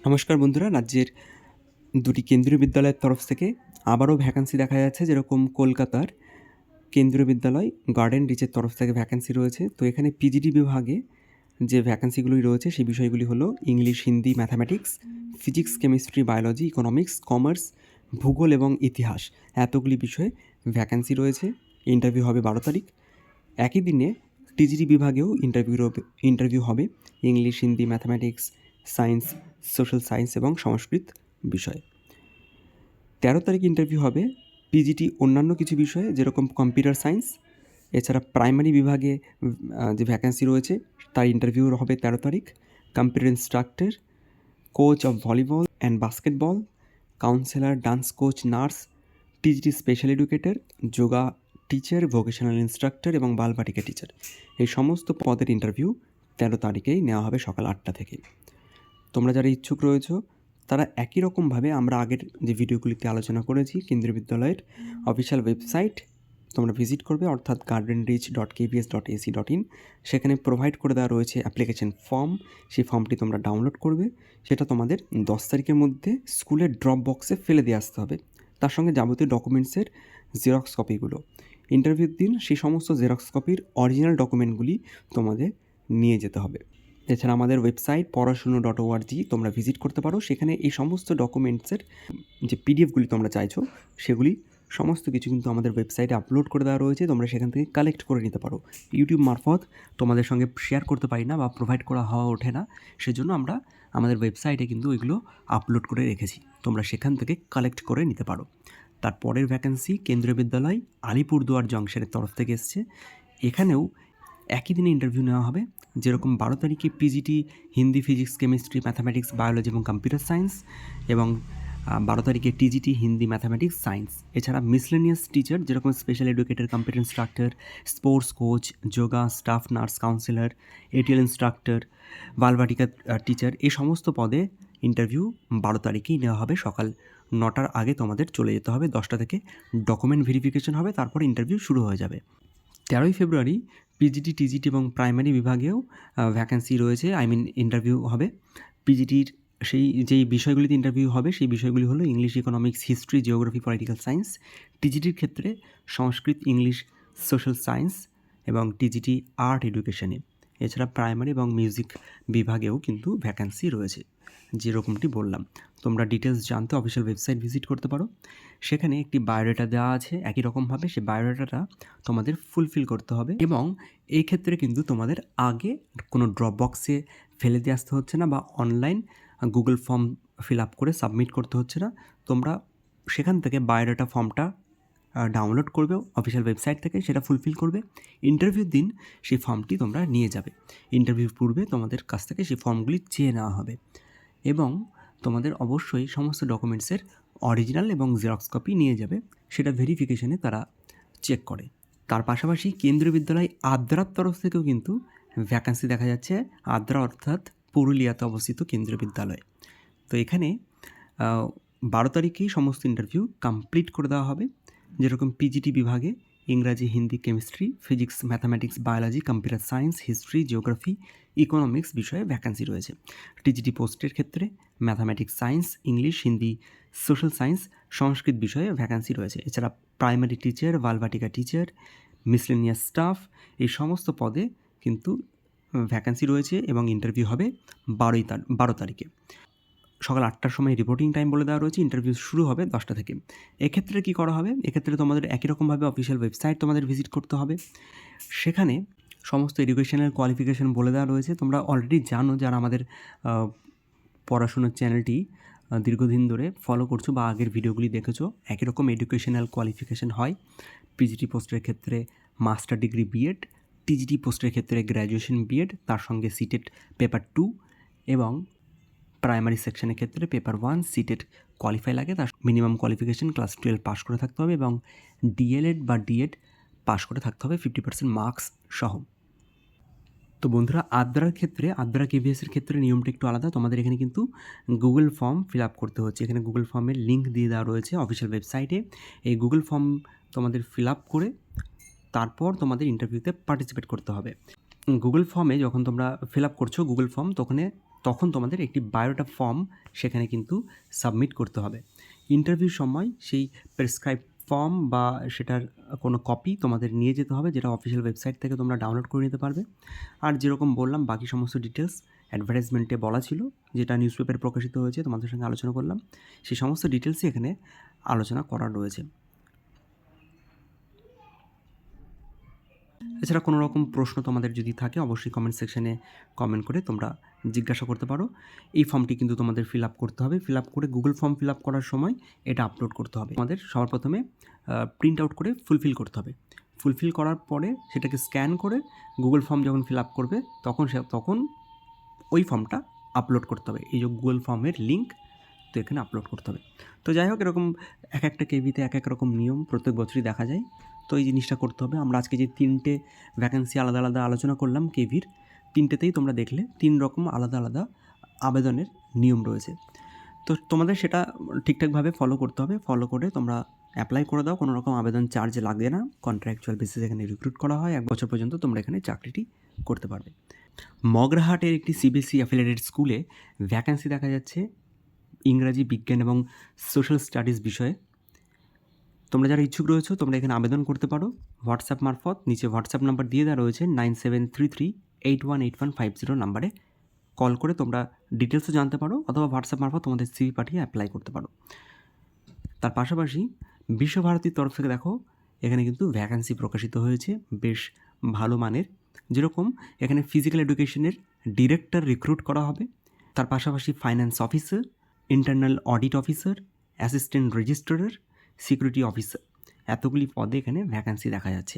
নমস্কার বন্ধুরা, রাজ্যের দুটি কেন্দ্রীয় বিদ্যালয়ের তরফ থেকে আবারও ভ্যাকান্সি দেখা যাচ্ছে। যেরকম কলকাতার কেন্দ্রীয় বিদ্যালয় গার্ডেন রিচের তরফ থেকে ভ্যাকান্সি রয়েছে। তো এখানে পিজিডি বিভাগে যে ভ্যাকান্সিগুলি রয়েছে সেই বিষয়গুলি হলো English, Hindi, mathematics, physics, chemistry, biology, economics, commerce, ভূগোল এবং ইতিহাস, এতগুলি বিষয়ে ভ্যাকান্সি রয়েছে। ইন্টারভিউ হবে 12 তারিখ। একই দিনে টিজিডি বিভাগেও ইন্টারভিউ হবে English, Hindi, mathematics, science, social science এবং সংস্কৃত বিষয়ে। 13 তারিখ ইন্টারভিউ হবে পিজিটি অন্যান্য কিছু বিষয়ে, যেরকম কম্পিউটার সায়েন্স। এছাড়া প্রাইমারি বিভাগে যে ভ্যাকান্সি রয়েছে তার ইন্টারভিউ হবে 13 তারিখ। Computer instructor, coach of volleyball and basketball, counsellor, dance coach, nurse, TGT special educator, yoga teacher, vocational instructor এবং বালবাটিকা টিচার, এই সমস্ত পদের ইন্টারভিউ 13 তারিখেই নেওয়া হবে সকাল 8টা থেকে। তোমরা যারা ইচ্ছুক রয়েছো তারা একই রকমভাবে আমরা আগের যে ভিডিওগুলিতে আলোচনা করেছি কেন্দ্রীয় বিদ্যালয়ের অফিসিয়াল ওয়েবসাইট তোমরা ভিজিট করবে, অর্থাৎ gardenrich.kps.ac.in। সেখানে প্রোভাইড করে দেওয়া রয়েছে অ্যাপ্লিকেশন ফর্ম। সেই ফর্মটি তোমরা ডাউনলোড করবে। সেটা তোমাদের 10 তারিখের মধ্যে স্কুলের ড্রপ বক্সে ফেলে দিয়ে আসতে হবে, তার সঙ্গে যাবতীয় ডকুমেন্টসের জেরক্স কপিগুলো। ইন্টারভিউর দিন সেই সমস্ত জেরক্স কপির অরিজিনাল ডকুমেন্টগুলি তোমাদের নিয়ে যেতে হবে। এছাড়া আমাদের ওয়েবসাইট পড়াশুনো.org তোমরা ভিজিট করতে পারো। সেখানে এই সমস্ত ডকুমেন্টসের যে পিডিএফগুলি তোমরা চাইছো সেগুলি সমস্ত কিছু কিন্তু আমাদের ওয়েবসাইটে আপলোড করে দেওয়া রয়েছে। তোমরা সেখান থেকে কালেক্ট করে নিতে পারো। ইউটিউব মারফত তোমাদের সঙ্গে শেয়ার করতে পারি না বা প্রোভাইড করা হওয়া ওঠে না, সেজন্য আমরা আমাদের ওয়েবসাইটে কিন্তু এগুলো আপলোড করে রেখেছি। তোমরা সেখান থেকে কালেক্ট করে নিতে পারো। তারপরের ভ্যাকেন্সি কেন্দ্রীয় বিদ্যালয় আলিপুরদুয়ার জংশনের তরফ থেকে এসছে। এখানেও একই দিনে ইন্টারভিউ নেওয়া হবে। যেরকম 12 তারিখে PGT Hindi, physics, chemistry, mathematics, biology এবং কম্পিউটার সায়েন্স, এবং 12 তারিখে টিজিটি হিন্দি, ম্যাথামেটিক্স, সায়েন্স। এছাড়া মিসলেনিয়াস টিচার, যেরকম special educator, computer instructor, sports coach, yoga, staff nurse, councillor, ATL instructor, Balvatika teacher, এই সমস্ত পদে ইন্টারভিউ 12 তারিখেই নেওয়া হবে। সকাল 9টার আগে তোমাদের চলে যেতে হবে। 10টা থেকে ডকুমেন্ট ভেরিফিকেশন হবে, তারপর ইন্টারভিউ শুরু হয়ে যাবে। 13 ফেব্রুয়ারি পিজিটি, টিজিটি এবং প্রাইমারি বিভাগেও ভ্যাকেন্সি রয়েছে, ইন্টারভিউ হবে। পিজিটির যেই বিষয়গুলিতে ইন্টারভিউ হবে সেই বিষয়গুলি হলো English, economics, history, geography, political science. টিজিটির ক্ষেত্রে সংস্কৃত, ইংলিশ, সোশ্যাল সায়েন্স এবং টিজিটি আর্ট এডুকেশনে। এছাড়া প্রাইমারি এবং মিউজিক বিভাগেও কিন্তু ভ্যাকেন্সি রয়েছে, যেরকমটি বললাম। তোমরা ডিটেলস জানতে অফিসিয়াল ওয়েবসাইট ভিজিট করতে পারো। সেখানে একটি বায়োডাটা দেওয়া আছে। একই রকমভাবে সেই বায়োডাটাটা তোমাদের ফুলফিল করতে হবে, এবং এই ক্ষেত্রে কিন্তু তোমাদের আগে কোনো ড্রপ বক্সে ফেলে দিয়ে আসতে হচ্ছে না বা online Google form fill up করে সাবমিট করতে হচ্ছে না। তোমরা সেখান থেকে বায়োডাটা ফর্মটা ডাউনলোড করবে অফিসিয়াল ওয়েবসাইট থেকে, সেটা ফুলফিল করবে। ইন্টারভিউর দিন সেই ফর্মটি তোমরা নিয়ে যাবে। ইন্টারভিউর পূর্বে তোমাদের কাছ থেকে সেই ফর্মগুলি চেয়ে নেওয়া হবে, এবং তোমাদের অবশ্যই সমস্ত ডকুমেন্টসের অরিজিনাল এবং জেরক্স কপি নিয়ে যাবে। সেটা ভেরিফিকেশনে তারা চেক করে। তার পাশাপাশি কেন্দ্রীয় বিদ্যালয় আদ্রার তরফ থেকেও কিন্তু ভ্যাকান্সি দেখা যাচ্ছে। আদ্রা অর্থাৎ পুরুলিয়াতে অবস্থিত কেন্দ্রীয় বিদ্যালয়। তো এখানে 12 তারিখেই সমস্ত ইন্টারভিউ কমপ্লিট করে দেওয়া হবে। যেরকম পিজিটি বিভাগে ইংরাজি, Hindi, chemistry, physics, mathematics, biology, computer science, history, geography, economics বিষয়ে ভ্যাকান্সি রয়েছে। টিজিটি পোস্টের ক্ষেত্রে mathematics, science, English, Hindi, social science, Sanskrit বিষয়ে ভ্যাকান্সি রয়েছে। এছাড়া primary teacher, Balvatika teacher, miscellaneous staff, এই সমস্ত পদে কিন্তু ভ্যাকান্সি রয়েছে, এবং ইন্টারভিউ হবে 12 তারিখে সকাল 8টার সময় রিপোর্টিং টাইম বলে দেওয়া রয়েছে। ইন্টারভিউ শুরু হবে 10টা থেকে। এক্ষেত্রে কী করা হবে? এক্ষেত্রে তোমাদের একই রকমভাবে অফিসিয়াল ওয়েবসাইট তোমাদের ভিজিট করতে হবে। সেখানে সমস্ত এডুকেশনাল কোয়ালিফিকেশান বলে দেওয়া রয়েছে। তোমরা অলরেডি জানো, যারা আমাদের পড়াশোনার চ্যানেলটি দীর্ঘদিন ধরে ফলো করছো বা আগের ভিডিওগুলি দেখেছো, একই রকম এডুকেশনাল কোয়ালিফিকেশান হয়। পিজিটি পোস্টের ক্ষেত্রে মাস্টার ডিগ্রি বিএড, টিজিটি পোস্টের ক্ষেত্রে গ্র্যাজুয়েশন বিএড, তার সঙ্গে সিটেট পেপার 2, এবং প্রাইমারি সেকশনের ক্ষেত্রে পেপার 1 সিটেট কোয়ালিফাই লাগে। তার মিনিমাম কোয়ালিফিকেশান ক্লাস 12 পাস করে থাকতে হবে, এবং ডিএলএড বা ডিএড পাস করে থাকতে হবে 50% মার্কস সহ। তো বন্ধুরা, আদ্রার ক্ষেত্রে, আদ্রা কেভিএসের ক্ষেত্রে নিয়মটা একটু আলাদা। তোমাদের এখানে কিন্তু গুগল ফর্ম ফিল আপ করতে হচ্ছে। এখানে গুগল ফর্মের লিঙ্ক দিয়ে দেওয়া রয়েছে অফিসিয়াল ওয়েবসাইটে। এই গুগল ফর্ম তোমাদের ফিল আপ করে তারপর তোমাদের ইন্টারভিউতে পার্টিসিপেট করতে হবে। গুগল ফর্মে যখন তোমরা ফিল আপ করছো গুগল ফর্ম, তখন তখন তোমাদের একটি বায়োডাটা ফর্ম সেখানে কিন্তু সাবমিট করতে হবে। ইন্টারভিউর সময় সেই প্রেসক্রাইব ফর্ম বা সেটার কোনো কপি তোমাদের নিয়ে যেতে হবে, যেটা অফিসিয়াল ওয়েবসাইট থেকে তোমরা ডাউনলোড করে নিতে পারবে। আর যেরকম বললাম বাকি সমস্ত ডিটেলস অ্যাডভার্টাইজমেন্টে বলা ছিল, যেটা নিউজ পেপারে প্রকাশিত হয়েছে, তোমাদের সঙ্গে আলোচনা করলাম, সেই সমস্ত ডিটেলসই এখানে আলোচনা করা রয়েছে। এছাড়া কোনো রকম প্রশ্ন তোমাদের যদি থাকে অবশ্যই কমেন্ট সেকশানে কমেন্ট করে তোমরা জিজ্ঞাসা করতে পারো। এই ফর্মটি কিন্তু তোমাদের ফিল আপ করতে হবে। ফিল আপ করে গুগল ফর্ম ফিল আপ করার সময় এটা আপলোড করতে হবে। আমাদের সবার প্রথমে প্রিন্ট আউট করে ফুলফিল করতে হবে। ফুলফিল করার পরে সেটাকে স্ক্যান করে গুগল ফর্ম যখন ফিল আপ করবে তখন ওই ফর্মটা আপলোড করতে হবে। এই যে গুগল ফর্মের লিঙ্ক তো এখানে আপলোড করতে হবে। তো যাই হোক, এরকম এক একটা কেভিতে এক এক রকম নিয়ম প্রত্যেক বছরই দেখা যায়। তো এই জিনিসটা করতে হবে। আমরা আজকে যে 3টে ভ্যাকেন্সি আলাদা আলাদা আলোচনা করলাম কেভির, 3টেতেই তোমরা দেখলে 3 রকম আলাদা আলাদা আবেদনের নিয়ম রয়েছে। তো তোমাদের সেটা ঠিকঠাকভাবে ফলো করতে হবে। ফলো করে তোমরা অ্যাপ্লাই করে দাও। কোনো রকম আবেদন চার্জ লাগবে না। কন্ট্রাকচুয়াল বেসিসে এখানে রিক্রুট করা হয়। 1 বছর পর্যন্ত তোমরা এখানে চাকরিটি করতে পারবে। মগরাহাটের একটি সিবিএসই অ্যাফিলিয়েটেড স্কুলে ভ্যাকেন্সি দেখা যাচ্ছে ইংরাজি, বিজ্ঞান এবং সোশ্যাল স্টাডিজ বিষয়ে। তোমরা যারা ইচ্ছুক রয়েছো তোমরা এখানে আবেদন করতে পারো হোয়াটসঅ্যাপ মারফত। নিচে হোয়াটসঅ্যাপ নাম্বার দিয়ে দেওয়া রয়েছে 9733818150 নাম্বারে কল করে তোমরা ডিটেলসও জানতে পারো, অথবা হোয়াটসঅ্যাপ মারফত তোমাদের সিভি পাঠিয়ে অ্যাপ্লাই করতে পারো। তার পাশাপাশি বিশ্বভারতীর তরফ থেকে দেখো এখানে কিন্তু ভ্যাকেন্সি প্রকাশিত হয়েছে বেশ ভালো মানের। যেরকম এখানে ফিজিক্যাল এডুকেশনের ডিরেক্টর রিক্রুট করা হবে, তার পাশাপাশি finance officer, internal audit officer, assistant registrar, security officer, এতগুলি পদে এখানে ভ্যাকেন্সি দেখা যাচ্ছে।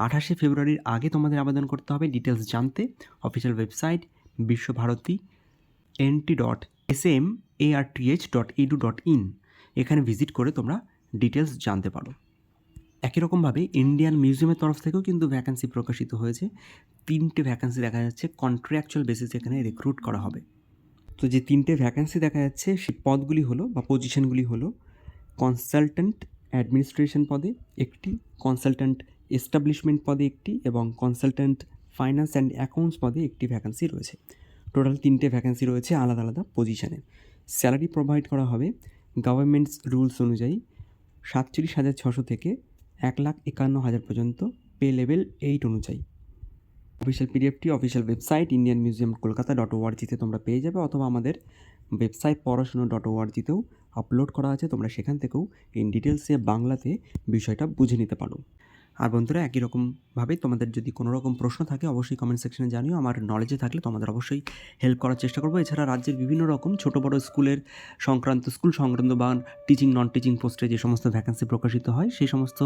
28শে ফেব্রুয়ারির আগে তোমাদের আবেদন করতে হবে। ডিটেলস জানতে অফিসিয়াল ওয়েবসাইট বিশ্বভারতী nt.samarth.edu.in এখানে ভিজিট করে তোমরা ডিটেলস জানতে পারো। একই রকমভাবে ইন্ডিয়ান মিউজিয়ামের তরফ থেকেও কিন্তু ভ্যাকেন্সি প্রকাশিত হয়েছে। 3টে ভ্যাকেন্সি দেখা যাচ্ছে কন্ট্রাকচুয়াল বেসিসে এখানে রিক্রুট করা হবে। তো যে 3টে ভ্যাকেন্সি দেখা যাচ্ছে সেই পদগুলি হলো বা পজিশনগুলি হলো কনসালট্যান্ট অ্যাডমিনিস্ট্রেশন পদে একটি, কনসালট্যান্ট এস্টাবলিশমেন্ট পদে একটি এবং কনসালট্যান্ট ফাইন্যান্স অ্যান্ড অ্যাকাউন্টস পদে একটি ভ্যাকেন্সি রয়েছে। টোটাল 3টে ভ্যাকেন্সি রয়েছে আলাদা আলাদা পজিশানে। স্যালারি প্রোভাইড করা হবে গভর্নমেন্টস রুলস অনুযায়ী 47,600 থেকে 1,51,000 পর্যন্ত, পে লেভেল 8 অনুযায়ী। অফিসিয়াল পিডিএফটি official website Indian museum Kolkata .org-তে তোমরা পেয়ে যাবে, অথবা আমাদের ওয়েবসাইট পড়াশোনা .org-তেও আপলোড করা আছে। তোমরা সেখান থেকেও ইন ডিটেলসে বাংলাতে বিষয়টা বুঝে নিতে পারো। আর বন্ধুরা, একই রকমভাবে তোমাদের যদি কোনো রকম প্রশ্ন থাকে অবশ্যই কমেন্ট সেকশনে জানিও। আমার নলেজে থাকলে তোমাদের অবশ্যই হেল্প করার চেষ্টা করবো। এছাড়া রাজ্যের বিভিন্ন রকম ছোটো বড়ো স্কুল সংক্রান্ত বা টিচিং নন টিচিং পোস্টে যে সমস্ত ভ্যাকেন্সি প্রকাশিত হয় সেই সমস্ত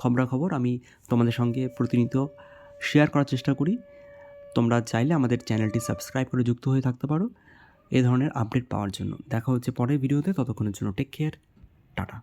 খবরাখবর আমি তোমাদের সঙ্গে প্রতিনিয়ত শেয়ার করার চেষ্টা করি। তোমরা চাইলে আমাদের চ্যানেলটি সাবস্ক্রাইব করে যুক্ত হয়ে থাকতে পারো এ ধরনের আপডেট পাওয়ার জন্য। দেখা হচ্ছে পরের ভিডিওতে, ততক্ষণের জন্য টেক কেয়ার, টাটা।